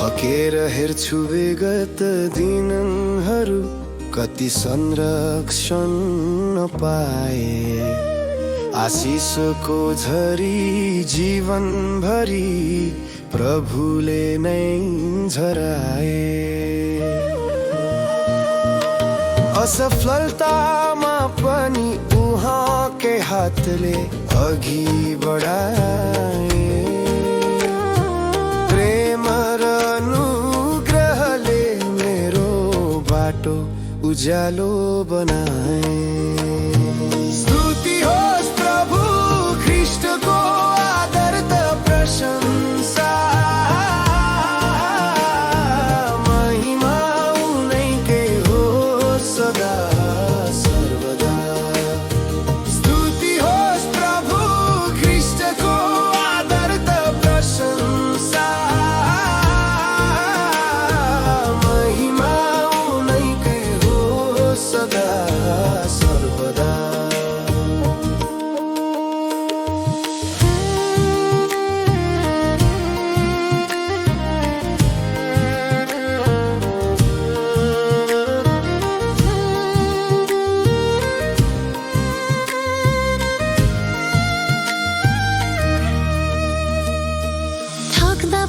फकेर हेर्छु विगत दिनहरू, कति संरक्षण नपाए। आशिषको झरी जीवनभरि प्रभुले नै झराए। असफलतामा पनि उहाँकै हातले अघि बढाए। प्रेम र अनुग्रहले मेरो बाटो उज्यालो बनाए। स्तुति होस् प्रभु ख्रीष्टको आदर त प्रशंसा, महिमा उनैकै होस् सदा सर्वदा। स्तुति होस् प्रभु ख्रीष्टको आदर त प्रशंसा, महिमा उनैकै होस् सदा सर्वदा।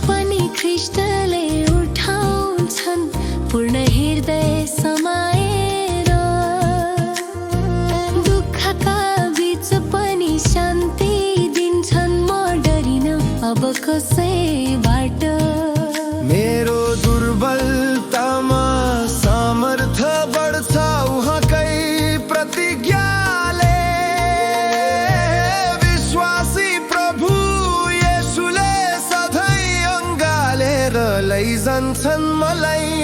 पनि ख्रीष्टले उठाउँछन् पूर्ण हृदय समाएर। दुःखका बीच पनि शान्ति दिन्छन्, म डरिन अब कसैबाट। मेरो दुर्बलतामा सामर्थ्य बढ्छ उहाँकै प्रतिज्ञाले। विश्वासी प्रभु येशूले सधैँ अँगालेर लैजान्छन् मलाई।